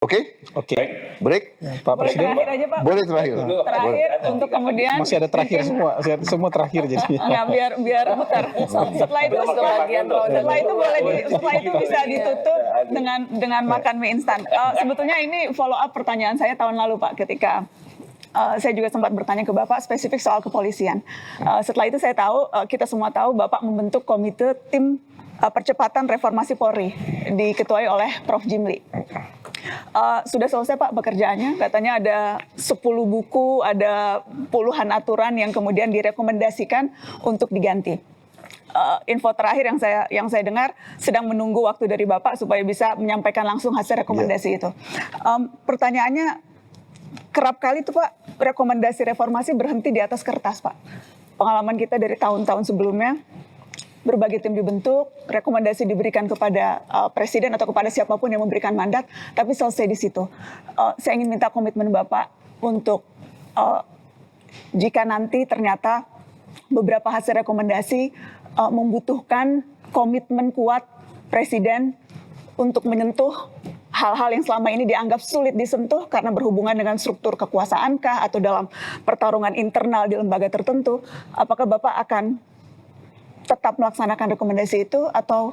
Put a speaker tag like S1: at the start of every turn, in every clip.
S1: Oke?
S2: Oke,
S1: Break?
S2: ya, Pak
S3: Boleh
S2: Presiden.
S3: terakhir aja Pak.
S1: Boleh terakhir.
S3: Terakhir untuk kemudian
S2: Masih ada terakhir semua terakhir jadi.
S3: Enggak, biar muter. Setelah itu setelah itu bisa ditutup dengan makan mie instan. Sebetulnya ini follow up pertanyaan saya tahun lalu Pak, ketika saya juga sempat bertanya ke Bapak spesifik soal kepolisian. Setelah itu saya tahu, kita semua tahu Bapak membentuk komite tim percepatan reformasi Polri diketuai oleh Prof. Jimli. Sudah selesai Pak pekerjaannya, katanya ada 10 buku, ada puluhan aturan yang kemudian direkomendasikan untuk diganti. Info terakhir yang saya dengar sedang menunggu waktu dari Bapak supaya bisa menyampaikan langsung hasil rekomendasi itu. Pertanyaannya, kerap kali tuh Pak rekomendasi reformasi berhenti di atas kertas Pak. Pengalaman kita dari tahun-tahun sebelumnya, berbagai tim dibentuk, rekomendasi diberikan kepada presiden atau kepada siapapun yang memberikan mandat, tapi selesai di situ. Saya ingin minta komitmen Bapak untuk jika nanti ternyata beberapa hasil rekomendasi membutuhkan komitmen kuat presiden untuk menyentuh hal-hal yang selama ini dianggap sulit disentuh karena berhubungan dengan struktur kekuasaankah atau dalam pertarungan internal di lembaga tertentu, apakah Bapak akan tetap melaksanakan rekomendasi itu atau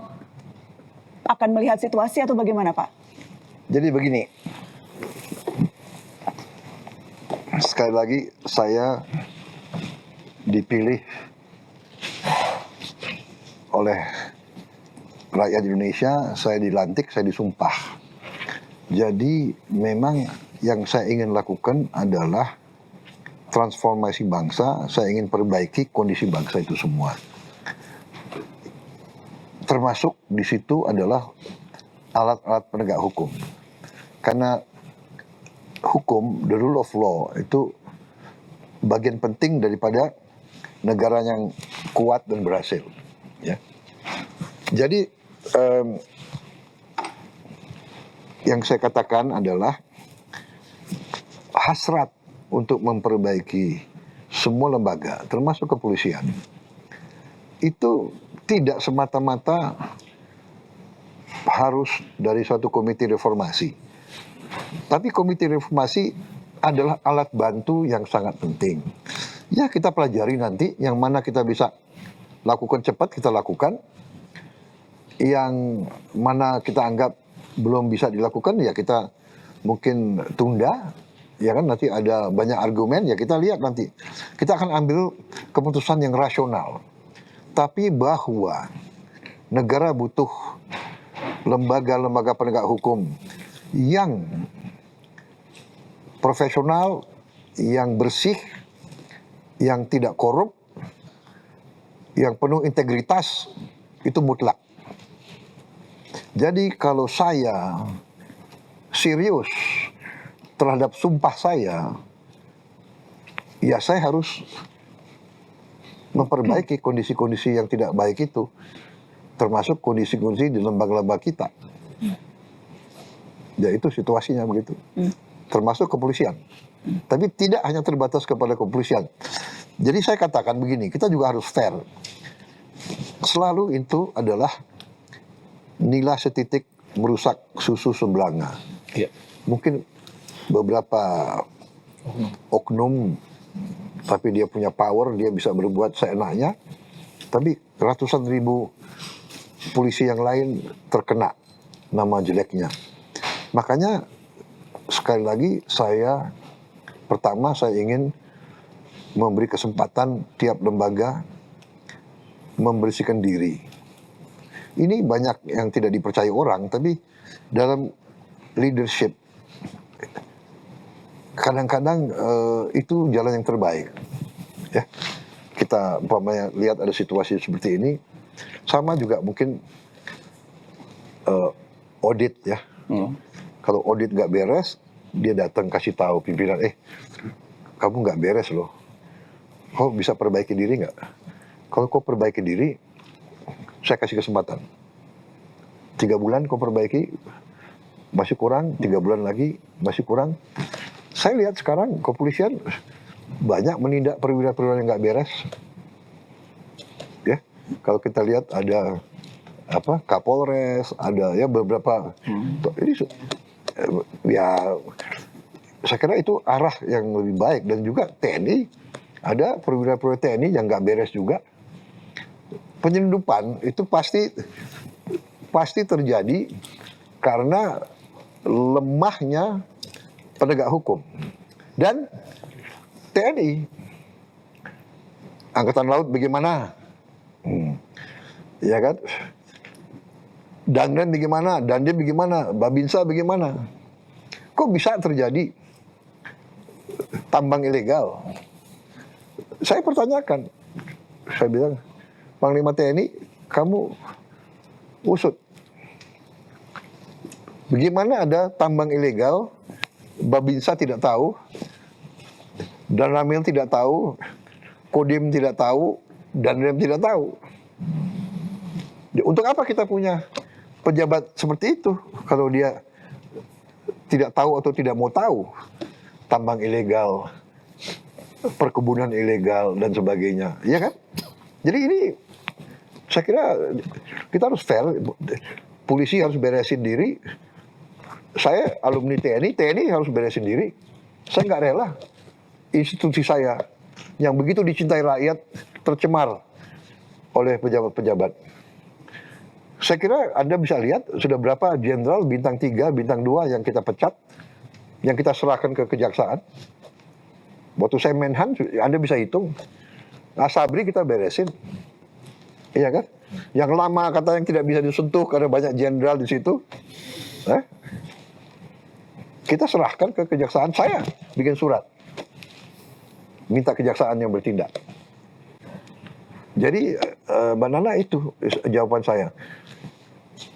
S3: akan melihat situasi atau bagaimana Pak?
S1: Jadi begini, sekali lagi saya dipilih oleh rakyat Indonesia, saya dilantik, saya disumpah. Jadi memang yang saya ingin lakukan adalah transformasi bangsa, saya ingin perbaiki kondisi bangsa itu semua. Termasuk di situ adalah alat-alat penegak hukum. Karena hukum, the rule of law, itu bagian penting daripada negara yang kuat dan berhasil. Ya. Jadi yang saya katakan adalah hasrat untuk memperbaiki semua lembaga, termasuk kepolisian, itu tidak semata-mata harus dari suatu komite reformasi. Tapi komite reformasi adalah alat bantu yang sangat penting. Ya, kita pelajari nanti yang mana kita bisa lakukan cepat, kita lakukan. Yang mana kita anggap belum bisa dilakukan, ya kita mungkin tunda. Ya kan, nanti ada banyak argumen, ya kita lihat nanti. Kita akan ambil keputusan yang rasional. Tapi bahwa negara butuh lembaga-lembaga penegak hukum yang profesional, yang bersih, yang tidak korup, yang penuh integritas, itu mutlak. Jadi kalau saya serius terhadap sumpah saya, ya saya harus memperbaiki kondisi-kondisi yang tidak baik itu, termasuk kondisi-kondisi di lembaga-lembaga kita. Ya itu situasinya begitu. Termasuk kepolisian. Tapi tidak hanya terbatas kepada kepolisian. Jadi saya katakan begini, kita juga harus fair. Selalu itu adalah nila setitik merusak susu sebelanga.
S2: Ya.
S1: Mungkin beberapa oknum, tapi dia punya power, dia bisa berbuat seenaknya. Tapi ratusan ribu polisi yang lain terkena nama jeleknya. Makanya sekali lagi pertama saya ingin memberi kesempatan tiap lembaga membersihkan diri. Ini banyak yang tidak dipercaya orang, tapi dalam leadership kadang-kadang itu jalan yang terbaik. Ya, kita umpamanya lihat ada situasi seperti ini, sama juga mungkin audit ya. Kalau audit nggak beres, dia datang kasih tahu pimpinan, kamu nggak beres loh. Kau bisa perbaiki diri nggak? Kalau kau perbaiki diri, saya kasih kesempatan. 3 bulan kau perbaiki, masih kurang, 3 bulan lagi, masih kurang. Saya lihat sekarang kepolisian banyak menindak perwira-perwira yang nggak beres. Ya, kalau kita lihat ada Kapolres, ada ya beberapa. Ini ya saya kira itu arah yang lebih baik. Dan juga TNI, ada perwira-perwira TNI yang nggak beres juga. Penyelundupan itu pasti terjadi karena lemahnya penegak hukum. Dan TNI, Angkatan Laut bagaimana? Ya kan? Danrem bagaimana? Dandim bagaimana? Babinsa bagaimana? Kok bisa terjadi tambang ilegal? Saya pertanyakan. Saya bilang, Panglima TNI, kamu usut. Bagaimana ada tambang ilegal, Babinsa tidak tahu, Danramil tidak tahu, Kodim tidak tahu, Danrem tidak tahu. Untuk apa kita punya pejabat seperti itu kalau dia tidak tahu atau tidak mau tahu tambang ilegal, perkebunan ilegal dan sebagainya, ya kan? Jadi ini saya kira kita harus fair, polisi harus beresin diri. Saya alumni TNI harus beresin diri. Saya nggak rela institusi saya yang begitu dicintai rakyat tercemar oleh pejabat-pejabat. Saya kira Anda bisa lihat sudah berapa jenderal bintang 3, bintang 2 yang kita pecat, yang kita serahkan ke kejaksaan. Waktu saya Menhan, Anda bisa hitung. Asabri kita beresin. Iya kan? Yang lama kata yang tidak bisa disentuh karena banyak jenderal di situ. Kita serahkan ke kejaksaan. Saya bikin surat. Minta kejaksaan yang bertindak. Jadi Mbak Nana itu jawaban saya.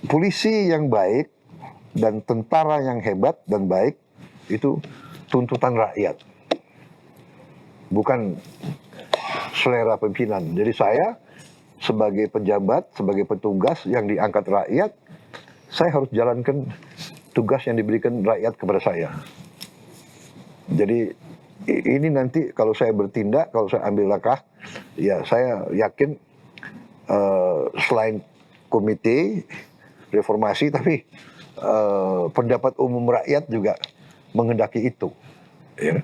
S1: Polisi yang baik dan tentara yang hebat dan baik itu tuntutan rakyat. Bukan selera pimpinan. Jadi saya sebagai pejabat, sebagai petugas yang diangkat rakyat, saya harus jalankan tugas yang diberikan rakyat kepada saya. Jadi ini nanti kalau saya bertindak, kalau saya ambil langkah, ya saya yakin selain komite reformasi, tapi pendapat umum rakyat juga menghendaki itu, ya.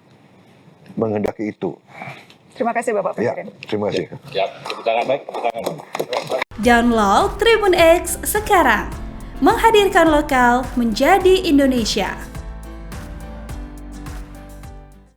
S1: Menghendaki itu.
S3: Terima kasih Bapak
S1: Ya,
S3: Presiden.
S1: terima kasih.
S2: Siap, tepuk tangan baik, tepuk tangan.
S4: Download Tribun X sekarang. Menghadirkan lokal menjadi Indonesia.